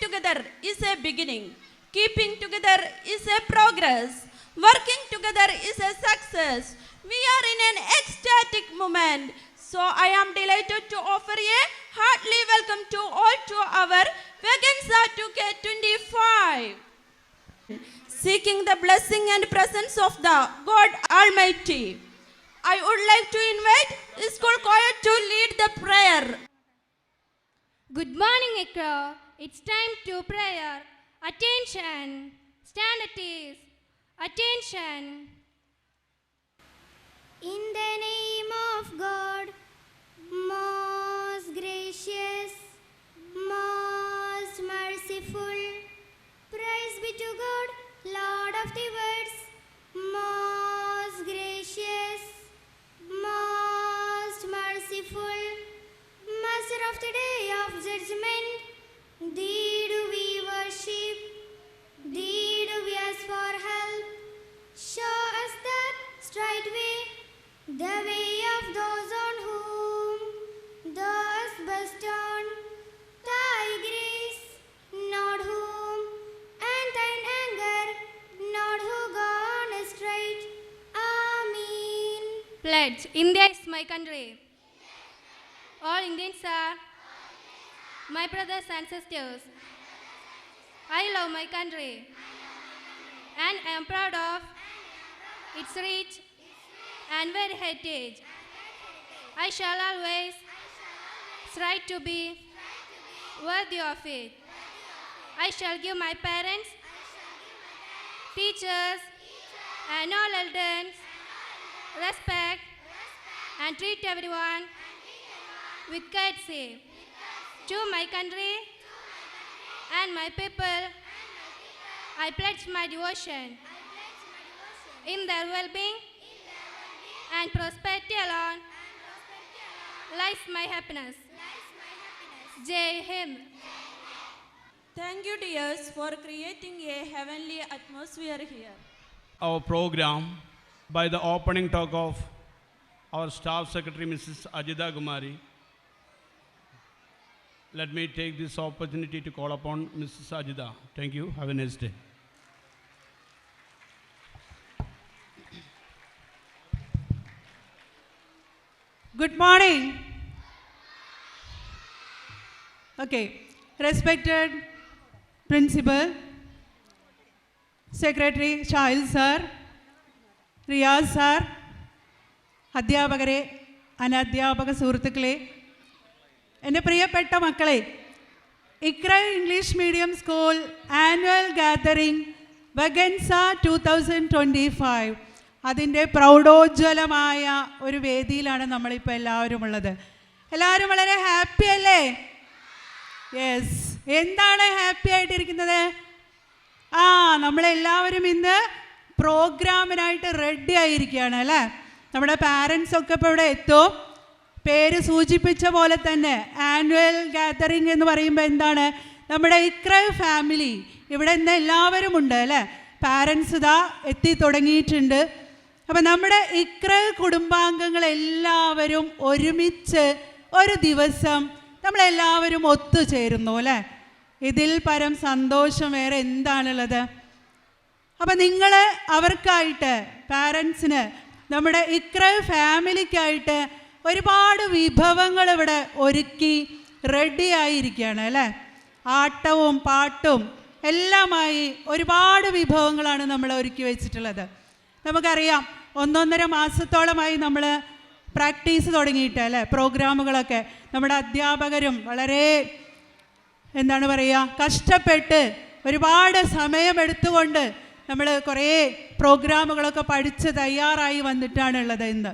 together is a beginning. Keeping together is a progress. Working together is a success. We are in an ecstatic moment. So I am delighted to offer a heartily welcome to all to our Vaganza 2K25. Seeking the blessing and presence of the God Almighty. I would like to invite the school choir to lead the prayer. Good morning, Ikra. It's time to prayer. Attention. Stand at ease. Attention. In the name of God, most gracious, most merciful, praise be to God, Lord of the worlds, most gracious, most merciful, Master of the day of judgment, thee do we worship, thee do we ask for help. Show us that straight way, the way of those on whom thou hast bestowed thy grace, not whom and thine anger, not who gone astray. Amen. Pledge. India is my country. All Indians are my brothers and sisters. I love my country and I am proud of its rich and varied heritage. I shall always strive to be worthy of it. I shall give my parents, teachers, and all elders respect and treat everyone with courtesy. To my country and my people, I pledge my devotion. In their well-being and prosperity alone lies my happiness. Jai Hind. Thank you, dears, for creating a heavenly atmosphere here. Our program by the opening talk of our staff secretary, Mrs. Ajita Kumari. Let me take this opportunity to call upon Mrs. Ajita. Thank you. Have a nice day. Good morning. Okay, respected Principal, Secretary Shahil sir, Riyaz sir, അധ്യാപകരെ അനധ്യാപക സുഹൃത്തുക്കളെ, എൻ്റെ പ്രിയപ്പെട്ട മക്കളെ, Iqra English medium school annual gathering vaganza 2025 അതിൻ്റെ പ്രൗഢോജ്വലമായ ഒരു വേദിയിലാണ് നമ്മളിപ്പോൾ എല്ലാവരും ഉള്ളത്. എല്ലാവരും വളരെ ഹാപ്പി അല്ലേ? യെസ്. എന്താണ് ഹാപ്പി ആയിട്ടിരിക്കുന്നത്? നമ്മളെല്ലാവരും ഇന്ന് പ്രോഗ്രാമിനായിട്ട് റെഡി ആയിരിക്കുകയാണ് അല്ലേ? നമ്മുടെ പാരൻസൊക്കെ ഇപ്പോൾ ഇവിടെ എത്തും. പേര് സൂചിപ്പിച്ച പോലെ തന്നെ ആനുവൽ ഗാദറിംഗ് എന്ന് പറയുമ്പോൾ എന്താണ്? നമ്മുടെ ഇക്ര ഫാമിലി ഇവിടെ ഇന്ന് എല്ലാവരും ഉണ്ട് അല്ലേ? പാരൻസ് ഇതാ എത്തി തുടങ്ങിയിട്ടുണ്ട്. അപ്പം നമ്മുടെ ഇക്ര കുടുംബാംഗങ്ങളെല്ലാവരും ഒരുമിച്ച് ഒരു ദിവസം നമ്മളെല്ലാവരും ഒത്തുചേരുന്നു അല്ലേ? ഇതിൽ പരം സന്തോഷം വേറെ എന്താണുള്ളത്? അപ്പം നിങ്ങൾ അവർക്കായിട്ട് പാരൻസിന് നമ്മുടെ ഇക്ര ഫാമിലിക്കായിട്ട് ഒരുപാട് വിഭവങ്ങൾ ഇവിടെ ഒരുക്കി റെഡി ആയിരിക്കുകയാണ് അല്ലേ? ആട്ടവും പാട്ടും എല്ലാമായി ഒരുപാട് വിഭവങ്ങളാണ് നമ്മൾ ഒരുക്കി വെച്ചിട്ടുള്ളത്. നമുക്കറിയാം, 1.5 മാസത്തോളമായി നമ്മൾ പ്രാക്ടീസ് തുടങ്ങിയിട്ട് അല്ലേ? പ്രോഗ്രാമുകളൊക്കെ നമ്മുടെ അധ്യാപകരും വളരെ എന്താണ് പറയുക, കഷ്ടപ്പെട്ട് ഒരുപാട് സമയമെടുത്തുകൊണ്ട് നമ്മൾ കുറേ പ്രോഗ്രാമുകളൊക്കെ പഠിച്ച് തയ്യാറായി വന്നിട്ടാണുള്ളത് ഇന്ന്.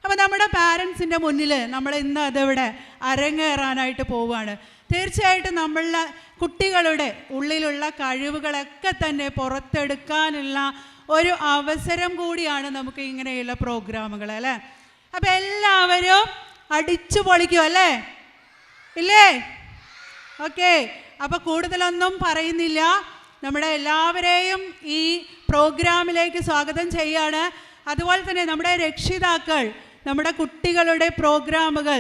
അപ്പോൾ നമ്മുടെ പാരൻസിൻ്റെ മുന്നിൽ നമ്മൾ ഇന്ന് അതിവിടെ അരങ്ങേറാനായിട്ട് പോവുകയാണ്. തീർച്ചയായിട്ടും നമ്മളുടെ കുട്ടികളുടെ ഉള്ളിലുള്ള കഴിവുകളൊക്കെ തന്നെ പുറത്തെടുക്കാനുള്ള ഒരു അവസരം കൂടിയാണ് നമുക്ക് ഇങ്ങനെയുള്ള പ്രോഗ്രാമുകൾ അല്ലേ? അപ്പോൾ എല്ലാവരും അടിച്ചു പൊളിക്കും അല്ലേ? ഇല്ലേ? ഓക്കെ. അപ്പോൾ കൂടുതലൊന്നും പറയുന്നില്ല, നമ്മുടെ എല്ലാവരെയും ഈ പ്രോഗ്രാമിലേക്ക് സ്വാഗതം ചെയ്യാണ്. അതുപോലെ തന്നെ നമ്മുടെ രക്ഷിതാക്കൾ നമ്മുടെ കുട്ടികളുടെ പ്രോഗ്രാമുകൾ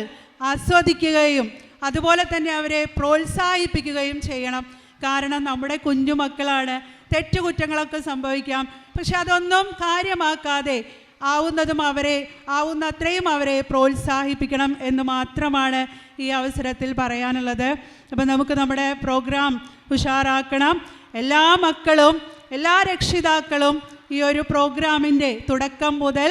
ആസ്വദിക്കുകയും അതുപോലെ തന്നെ അവരെ പ്രോത്സാഹിപ്പിക്കുകയും ചെയ്യണം. കാരണം നമ്മുടെ കുഞ്ഞുമക്കളാണ്, തെറ്റുകുറ്റങ്ങളൊക്കെ സംഭവിക്കാം. പക്ഷെ അതൊന്നും കാര്യമാക്കാതെ ആവുന്നത്രയും അവരെ പ്രോത്സാഹിപ്പിക്കണം എന്ന് മാത്രമാണ് ഈ അവസരത്തിൽ പറയാനുള്ളത്. അപ്പം നമുക്ക് നമ്മുടെ പ്രോഗ്രാം ഉഷാറാക്കണം. എല്ലാ മക്കളും എല്ലാ രക്ഷിതാക്കളും ഈ ഒരു പ്രോഗ്രാമിൻ്റെ തുടക്കം മുതൽ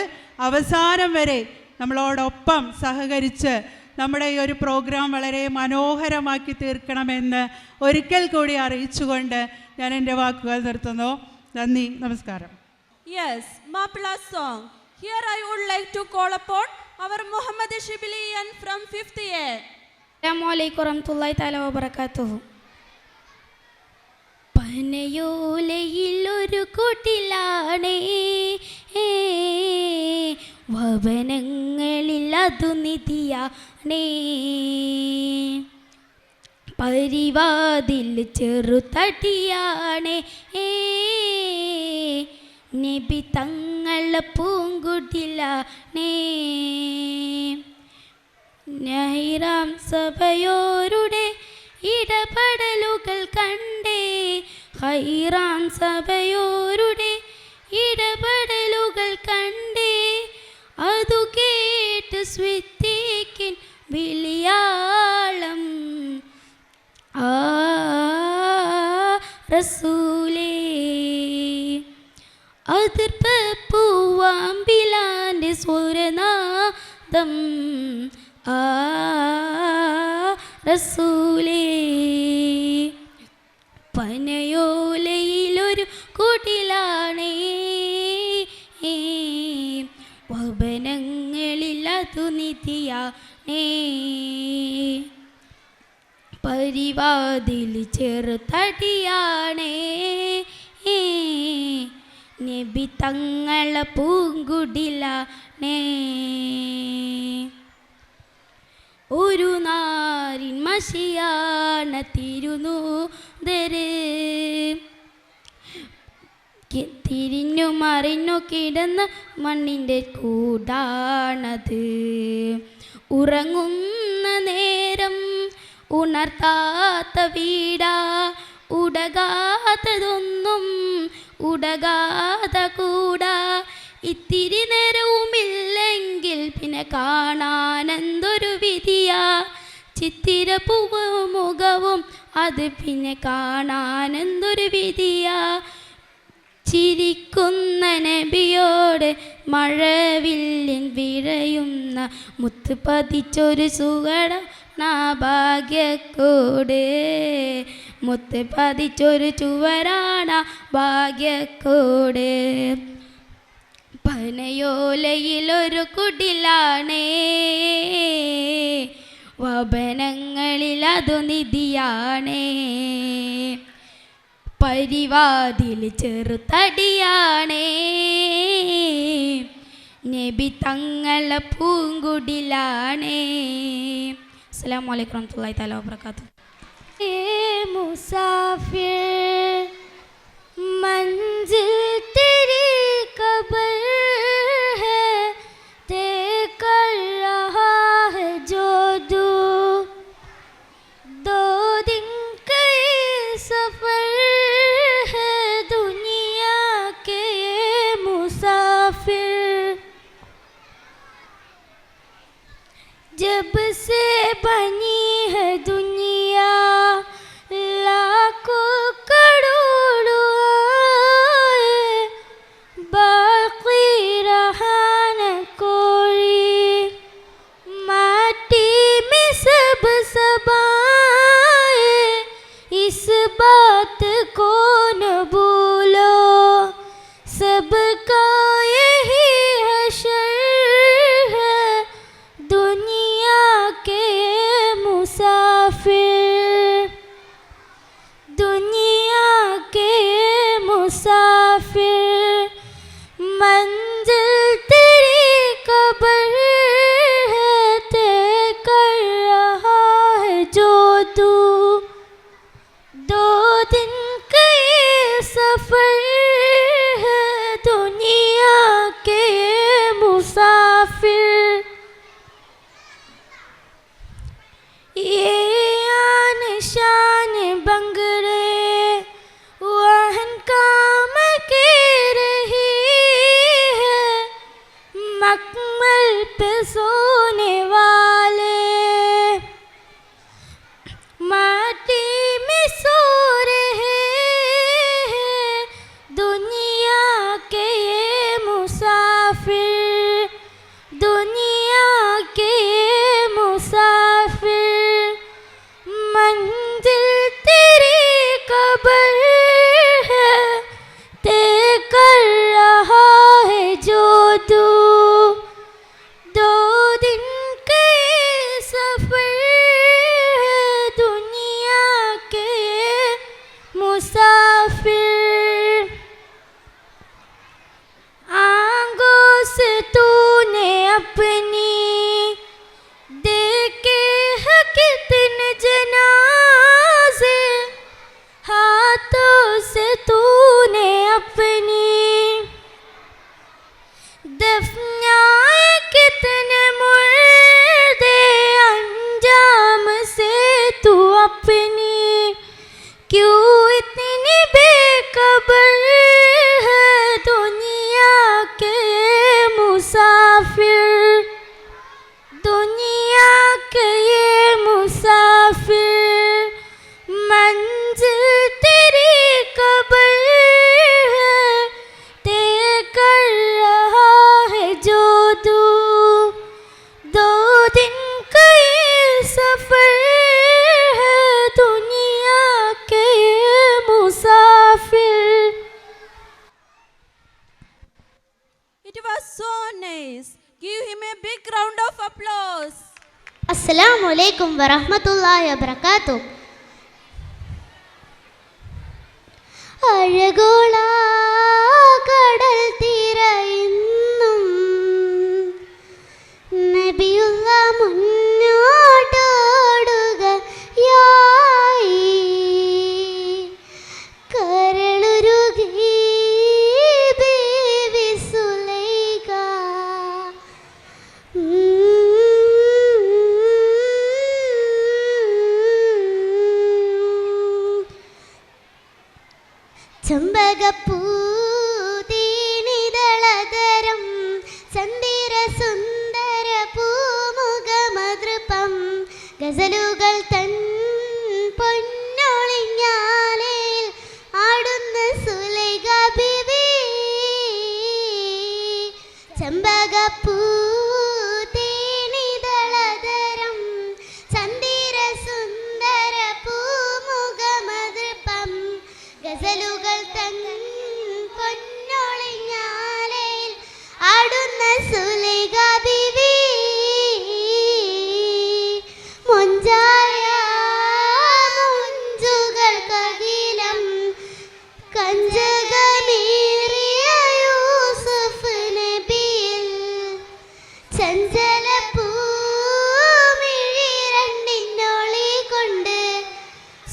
അവസാനം വരെ നമ്മളോടൊപ്പം സഹകരിച്ച് നമ്മുടെ ഈ ഒരു പ്രോഗ്രാം വളരെ മനോഹരമാക്കി തീർക്കണമെന്ന് ഒരിക്കൽ കൂടി അറിയിച്ചുകൊണ്ട് ഞാൻ എൻ്റെ വാക്കുകൾ നിർത്തുന്നു. നന്ദി, നമസ്കാരം. Yes, Mapla song. Here I would like to call upon our Muhammad Shibilian from 5th year. Assalamualaikum warahmatullahi taala wabarakatuh. പനയോലയിൽ ഒരു കൂട്ടിലാണേ, ഭവനങ്ങളിൽ അതു നിധിയാണേ, പരിവാതിൽ ചെറുതടിയാണേ, നബി തങ്ങളെ പൂങ്കുടിലാണേ, നൈറാം സഭയോരുടെ ഇടപെടലുകൾ കണ്ടേ, ഹൈറാം സഭയോരുടെ ഇടപെടലുകൾ കണ്ടേ, അതു കേട്ട് സ്വിത്തിക്കിൻ വിളിയാളം ആ റസൂലേ, അതിർപ്പ് പൂവാമ്പിലാൻ്റെ സ്വരനാദം ആ റസൂലേ, പനയോലയിലൊരു കുടിലാണേ, ഭവനങ്ങളിൽ അതു നിധിയാണേ, പരിവാതിൽ ചെറുതടിയാണേ, നബി തങ്ങളെ പൂങ്കുടിലാണേ, ഒരു നാരിൻ മഷിയാണ് തിരുനൂതര്, തിരിഞ്ഞു മറിഞ്ഞു കിടന്ന മണ്ണിൻ്റെ കൂടാണത്, ഉറങ്ങുന്ന നേരം ഉണർത്താത്ത വീടാ, ഉടകാത്തതൊന്നും ഉടകാത കൂടാ, ഇത്തിരി നേരവുമില്ലെങ്കിൽ പിന്നെ കാണാനെന്തൊരു വിധിയാ, ചിത്തിര മുഖവും അത് പിന്നെ കാണാനെന്തൊരു വിധിയാ, ചിരിക്കുന്ന നബിയോട് മഴവില്ലിൻ വിഴയുന്ന മുത്ത് പതിച്ചൊരു സുഗട ഭാഗ്യക്കോട്, മുത്ത് പതിച്ചൊരു ചുവരാണ ഭാഗ്യക്കോട്, പനയോലയിലൊരു കുടിലാണേ, വപനങ്ങളിൽ അതു നിധിയാണേ, പരിവാതിൽ ചെറുതടിയാണേ, നബി തങ്ങളെ പൂങ്കുടിലാണേ. അസ്സലാമു അലൈക്കും വറഹ്മത്തുള്ളാഹി തആല വബറകാതുഹു. മുസാഫിർ मंजिल तेरी कब्र है, तय कर रहा है जो दो दिन का ये सफर है, दुनिया के ये मुसाफिर, जब से बनी है दुनिया लाखों करोड़ों आए, अपनी, क्यों इतनी बेखबर है दुनिया के मुसाफिर, दुनिया के ये मुसाफिर, मंजिल तेरी कब्र है, तय कर रहा है जो तू, 2 दिन का ये सफर है दुनिया के ये मुसाफिर. It was so nice. Give him a big round of applause. Assalamu alaikum wa rahmatullahi wa barakatuh. അഴകോള കടൽ തീരയിന്നും നബിയുള്ള മുന്നോട്ടോടുകയായി, കരളുരുകി ബീവി സുലൈഖ, ചെമ്പകപ്പൂതീനിതളതരം ചന്ദിര സുന്ദര പൂമുഖമതൃപം, ഗസലുകൾ തൻ പൊന്നൊളിഞ്ഞാലയിൽ ആടുന്ന സുലൈഖ ബീവി. ചെമ്പകപ്പൂതീനിതളതരം ചന്ദിര സുന്ദര പൂമുഖമതൃപം, ഗസലുകൾ തൻ പൊന്നൊളിഞ്ഞാലയിൽ ആടുന്ന സുലൈഖ ബീവി. മൊഞ്ചായ മുഞ്ചുകൾക്കകിലം കഞ്ചകമേറിയ യൂസുഫ് നബിയിൽ, ചഞ്ചല പൂമിഴി രണ്ടിനൊളി കൊണ്ട്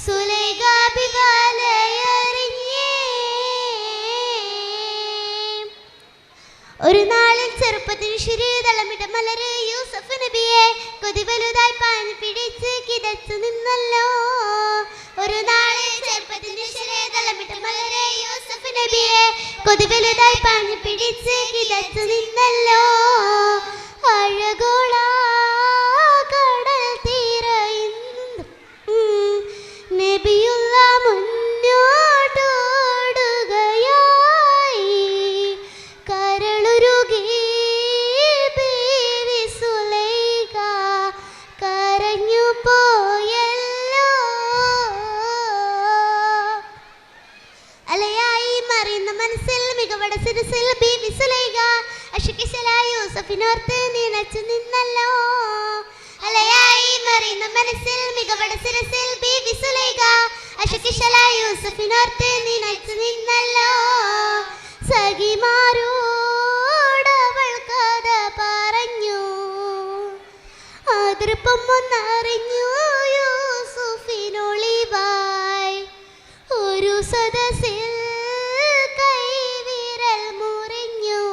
സുലൈഖ ബിവാലയറിഞ്ഞേ. ഒരു നാളിൽ ചെറുപ്പത്തിൽ ശിരീതളമിട്ട മലര് യൂസഫ് നബിയെ കൊതി വലുതായി പാഞ്ഞു പിടിച്ച് കിതച്ചു നിന്നല്ലോ. ഒരു നാളിൽ ചെറുപ്പത്തിൽ ശിരീതളമിട്ട മലര് യൂസഫ് നബിയെ കൊതി വലുതായി പാഞ്ഞു പിടിച്ച് കിതച്ചു നിന്നല്ലോ. അഴകോള കടൽ തീരയിന്നും നബിയുള്ള മുന്നോട്ടോടുകയായി, കരളുരുകി ബീവി സുലൈഖ, കരഞ്ഞു പോയല്ലോ. അലയായി മറിയുന്ന മനസ്സിൽ മികവട സിരസിൽ ബീവി സുലൈഖ, അശുകിശലായ യൂസഫിനോർത്ത് നിനച്ചു നിന്നല്ലോ. അലയായി മറിയുന്ന മനസ്സിൽ മികവട സിരസിൽ ബീവി സുലൈഖ, അശുകിശലായ യൂസഫിനോർത്ത് നിനച്ചു നിന്നല്ലോ. സഖിമാരോടവൾ കഥ പറഞ്ഞു, അതിർപ്പം ഒന്നറിഞ്ഞു യൂസുഫിനൊളിവായി. ഒരു സദസ്സിൽ കൈവിരൽ മുറിഞ്ഞു,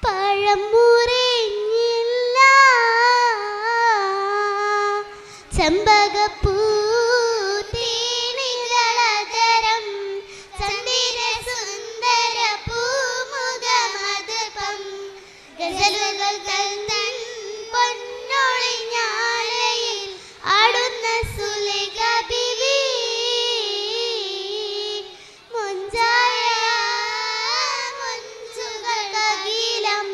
പഴം മുറിഞ്ഞില്ല. ചെമ്പകപ്പൂതീനിതളതരം ചന്ദിര സുന്ദര പൂമുഖമതൃപം, ഗസലുകൾ തൻ പൊന്നൊളിഞ്ഞാലയിൽ ആടുന്ന സുലൈഖ ബീവി. മൊഞ്ചായ മുഞ്ചുകൾക്കകിലം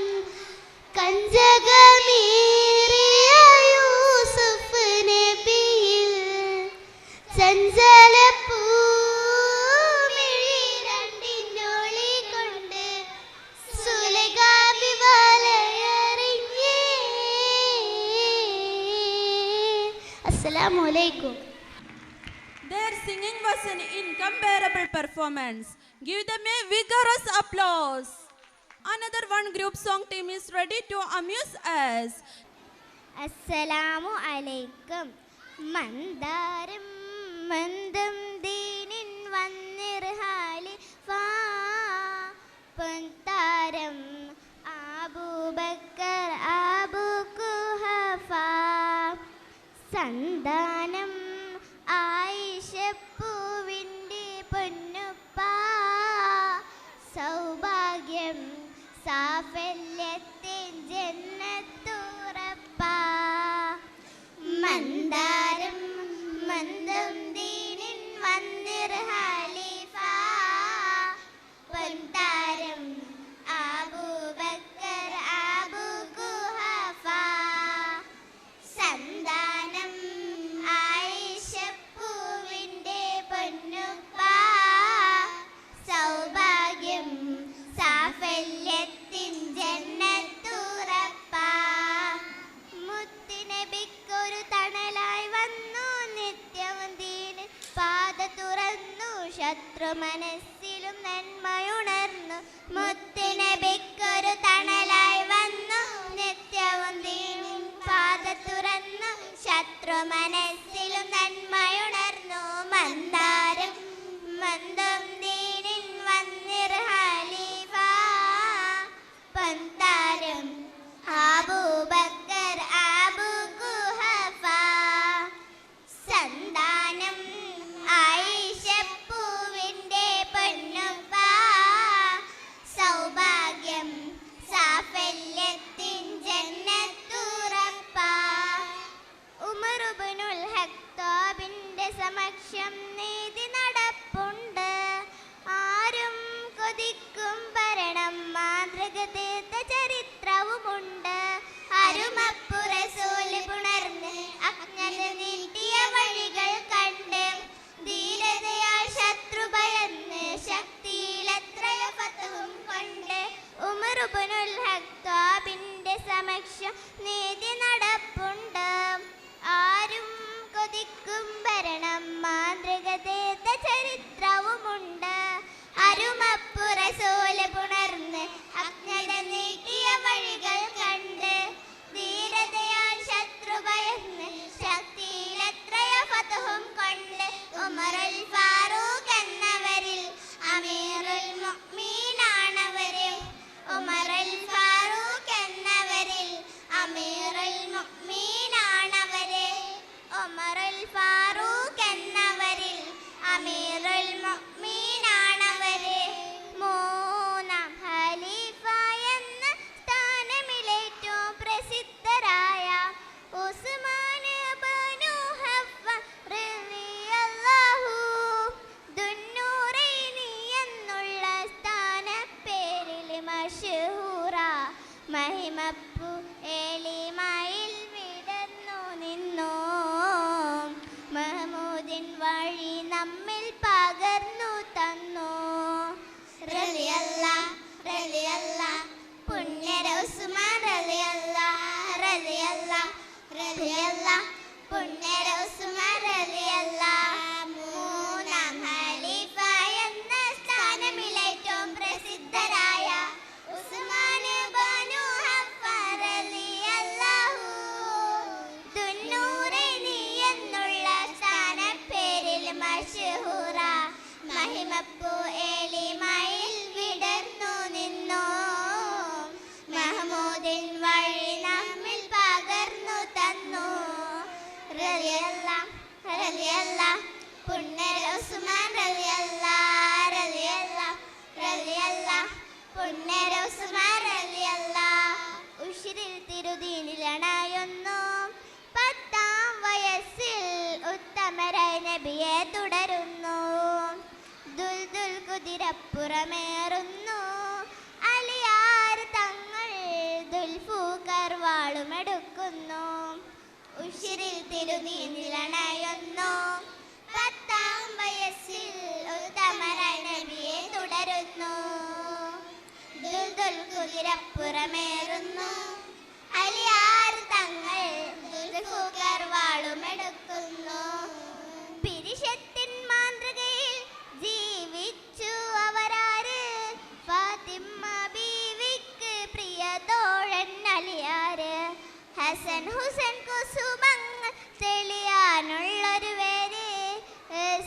കഞ്ചകമേറിയ യൂസുഫ് നബിയിൽ, ചഞ്ചല പൂമിഴി രണ്ടിനൊളി കൊണ്ട് സുലൈഖ ബിവാലയറിഞ്ഞേ. അസ്സലാമു അലൈക്കും. Their singing was an incomparable performance. Give them a vigorous applause. Another one group song team is ready to amuse us. അസ്സലാമു അലൈക്കും. മന്ദാരം മന്ദം ദീനിൻ വന്നിർഹാലി ഫാ പൊൻതാരം അബൂബക്കർ അബൂ കുഹഫ, സന്താനം വന്നിർ ഖലീഫ പൊൻതാരം അബൂബക്കർ അബൂ ഖുഹാഫ സന്താനം ആയിഷപ്പൂവിൻ്റെ പൊന്നുപ്പ സൗഭാഗ്യം സാഫല്യത്തിൻ ജന്നത്തുറപ്പ മുത്തുനബിക്കൊരു തണലായി വന്നു നിത്യവും ദീനിൽ പാത തുറന്നു ശത്രു മനസ്സിലും നന്മയുണർന്നു മുത്തുനബിക്കൊരു തണലായി വന്നു നിത്യവും ദീനിൽ പാത തുറന്നു ശത്രു മനസ്സിലും നന്മയുണർന്നു മന്ദാരം മന്ദം ദീനിൻ വന്നിർ ഖലീഫ പൊൻതാരം അബൂബക്കർ അബൂ ഖുഹാഫ സന്താനം ആയിഷപ്പൂവിൻ്റെ പൊന്നുപ്പ സൗഭാഗ്യം സാഫല്യത്തിൻ ജന്നത്തുറപ്പ ഉമർ ഇബ്നുൽ ഖത്താബിന്റെ സമക്ഷം നീതി നടപ്പുണ്ട് ആരും കൊതിക്കും ഭരണം മാതൃക തീർത്ത ചരിത്രവുമുണ്ട് അരുമപ്പു റസൂൽ പുണർന്ന് അജ്ഞത നീട്ടിയ വഴികൾ കണ്ട് ധീരതയാൽ ശത്രു ഭയന്ന് ശക്തിയിലെത്രയ ഫതഹും കൊണ്ട് ഉമർ ഇബ്നുൽ ഖത്താബിന്റെ സമക്ഷം നീതി നടപ്പുണ്ട് ആരും കൊതിക്കും ഭരണം മാതൃക തീർത്ത ചരിത്രവുമുണ്ട് അരുമപ്പു റസൂൽ പുണർന്ന് അജ്ഞത നീട്ടിയ വഴികൾ കണ്ട് ധീരതയാൽ ശത്രു ഭയന്ന് ശക്തിയിലെത്രയ ഫതഹും കൊണ്ട് ഉമറുൽ ഫാറൂഖ് എന്നവരിൽ അമീറുൽ മുഅ്മിനാണവര് ഉമറുൽ ഫാറൂഖ് എന്നവരിൽ അമീറുൽ മുഅ്മിനാണവര് ഉമറുൽ ഫാറൂഖ് എന്നവരിൽ അമീറുൽ മുഅ്മിനാണവര് മൂന്നാം ഖലീഫ എന്ന സ്ഥാനമിലേറ്റവും പ്രസിദ്ധരായ ഉസ്മാൻ ഇബ്നു അഫ്ഫാൻ റളിയല്ലാഹു ദുന്നൂറൈനി എന്നുള്ള സ്ഥാനപ്പേരിൽ മശഹൂറ മഹിമപ്പു എളിമയിൽ വിടർന്നു നിന്നു മഹ്മൂദിൻ വഴി നമ്മിൽ പകർന്നു തന്നു റളിയല്ലാഹ് റളിയല്ലാഹ് പുണ്യര ഉസ്മാൻ റളിയല്ലാഹ് റളിയല്ലാഹ് റളിയല്ലാഹ് പുണ്യര ഉസ്മാൻ റളിയല്ലാഹ് മൂന്നാം ഖലീഫ എന്ന സ്ഥാനമിലേറ്റവും പ്രസിദ്ധരായ ഉസ്മാൻ ഇബ്നു അഫ്ഫാൻ റളിയല്ലാഹു ദുന്നൂറൈനി എന്നുള്ള സ്ഥാനപ്പേരിൽ മശഹൂറ മഹിമപ്പു എളിമയിൽ വിടർന്നു നിന്നു മഹ്മൂദിൻ വഴി നമ്മിൽ പകർന്നു തന്നു റളിയല്ലാഹ് റളിയല്ലാഹ് പുണ്യര ഉസ്മാൻ റളിയല്ലാഹ് റളിയല്ലാഹ് റളിയല്ലാഹ് പുണ്യര ഉസ്മാൻ റളിയല്ലാഹ് ഉശിരിൽ തിരുദീനിലണയുന്നു 10-ാം വയസ്സിൽ ഉത്തമരായ നബിയെ തുടരുന്നു ദുൽദുൽ കുതിരപ്പുറമേറുന്നു അലിയാർ തങ്ങൾ ദുൽഫൂക്കർ വാളുമെടുക്കുന്നു ഉശിരിൽ തിരുദീനിലണയുന്നു 10-ാം വയസ്സിൽ ഉത്തമരായ നബിയെ തുടരുന്നു ദുൽദുൽ കുതിരപ്പുറമേറുന്നു അലിയാർ തങ്ങൾ ദുൽഫൂക്കർ വാളുമെടുക്കുന്നു പിരിശത്തിൻ മാതൃകയിൽ ജീവിച്ചു അവരാര് ഫാത്തിമ ബീവിക്ക് പ്രിയതോഴൻ അലിയാര് ഹസൻ ഹുസൈൻ കുസുമങ്ങൾ തെളിയാനുള്ളൊരു പേര്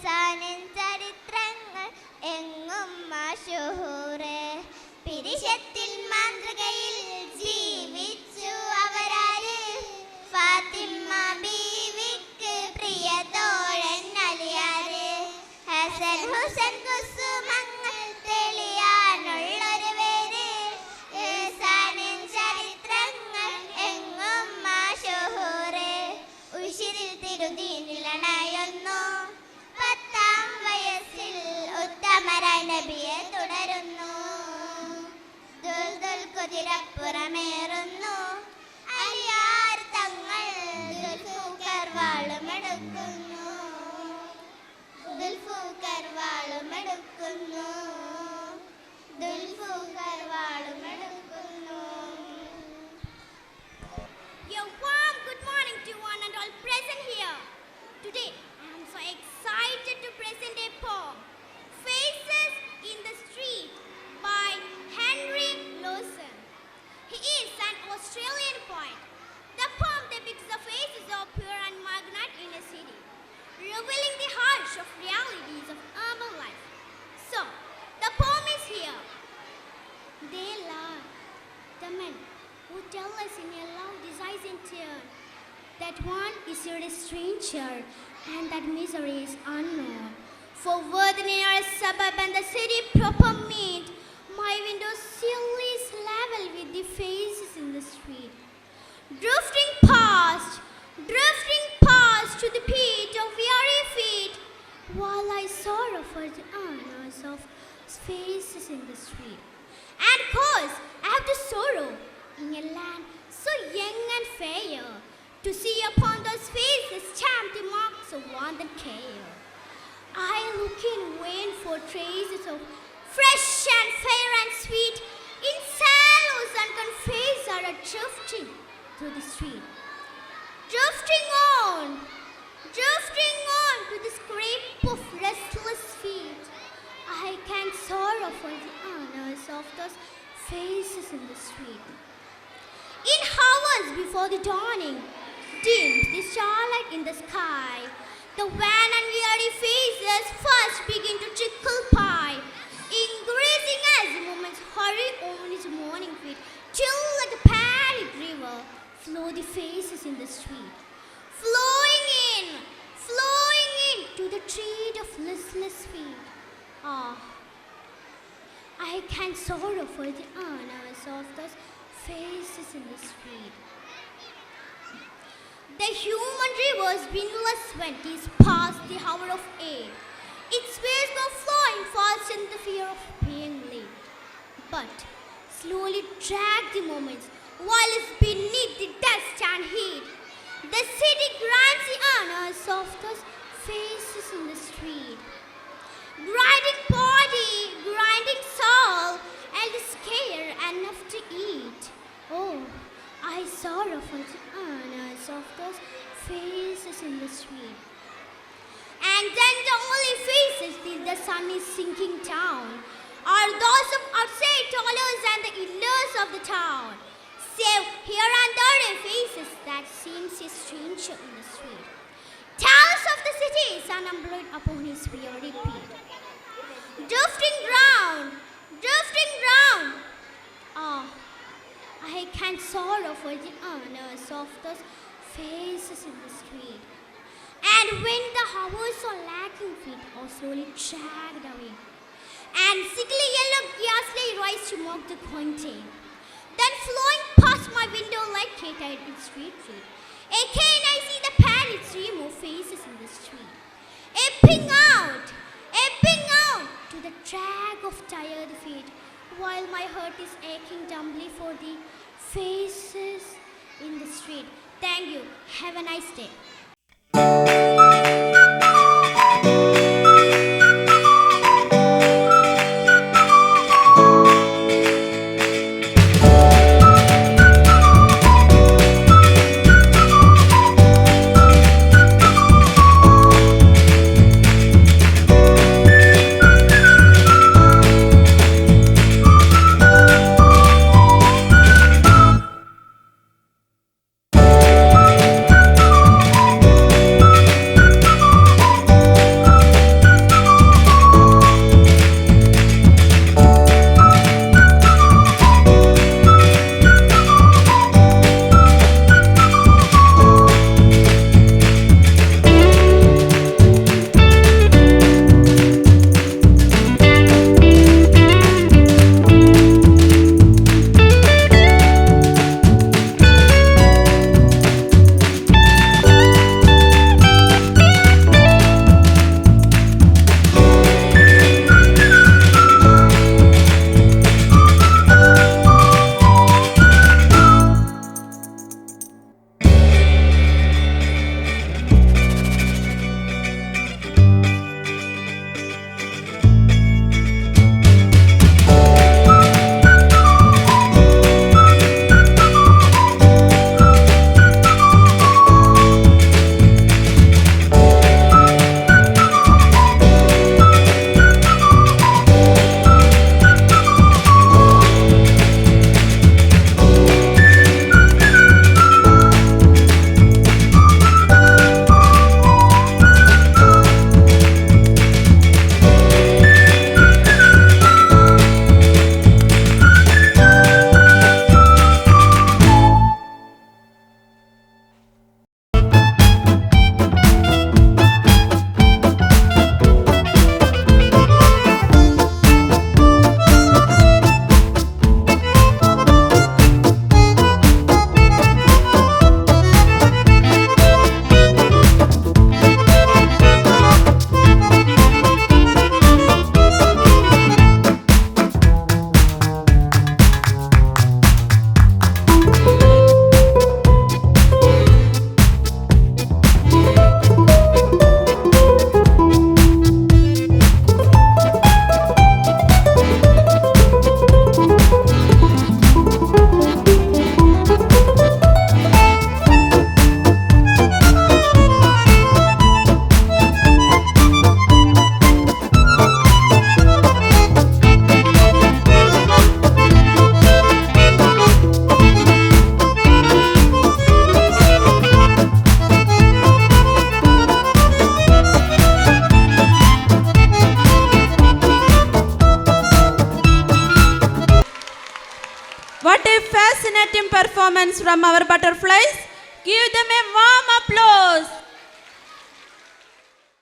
സാനിൻ ചരിത്രങ്ങൾ എങ്ങും മശഹൂറ് പിരിശത്തിൽ മാതൃകയിൽ ജീവിച്ചു അവരാര് ഫാത്തിമ ബീവിക്ക് പ്രിയതോഴൻ അലിയാര് ഹസൻ ഹുസൈൻ കുസുമങ്ങൾ തെളിയാനുള്ളൊരു പേര് സാനിൻ ചരിത്രങ്ങൾ എങ്ങും മശഹൂറ് ഉശിരിൽ തിരുദീനിലണയുന്നു 10-ാം വയസ്സിൽ കുതിരപ്പുറമേറുന്നു അലിയാർ തങ്ങൾ ദുൽഫുക്കർ വാളുമെടുക്കുന്നു ദുൽഫുക്കർ വാളുമെടുക്കുന്നു ദുൽഫുക്കർ വാളുമെടുക്കുന്നു. A warm good morning to one and all present here. Today I am so excited to present a poem, Faces in the Street by Henry Lawson. He is an Australian poet. The poem depicts the faces of poor and magnate in a city, revealing the harsh of realities of urban life. So, the poem is here. They lie, the men who tell us in a loud disguising tone that one is here a stranger and that misery is unknown. For where the nearest suburb and the city proper meet, my window sill is level with the faces in the street. Drifting past to the beat of weary feet, while I sorrow for the honors of faces in the street. And cause I have to sorrow in a land so young and fair, to see upon those faces stamped the marks of want and care. I look in vain for traces of fresh and fair and sweet, in sallows and confess are drifting through the street. Drifting on to the scrape of restless feet, I can sorrow for the honors of those faces in the street. In hours before the dawning, dims the starlight in the sky, the wan and weary faces first begin to trickle by, increasing as the moments hurry on its morning feet, till like a panic river flow the faces in the street, flowing in to the treat of listless feet. Ah, I can sorrow for the honors of those faces in the street. The human river's windless twenties past the hour of 8. Its waves go flowing fast in the fear of being late, but slowly drag the moments while it's beneath the dust and heat. The city grants the honors of those faces in the street. Grinding body, grinding soul, and scare enough to eat. Oh, I sorrow for the honors of those faces in the street. And then the only faces till the sun is sinking down are those of outside toilers and the illers of the town, save here and there are faces that seems a stranger in the street. Towers of the city is unemployed upon his weary beat. Drifting round. Ah, I can sorrow for the honors of those faces in the street. And when the hours are lacking feet are slowly dragged away, and sickly yellow ghastly rise to mock the quarantine, then flowing past my window like cat-eyed in street feet, again I see the panic stream of faces in the street, ebbing out to the drag of tired feet, while my heart is aching dumbly for the faces in the street. Thank you. Have a nice day. What a fascinating performance from our butterflies. Give them a warm applause.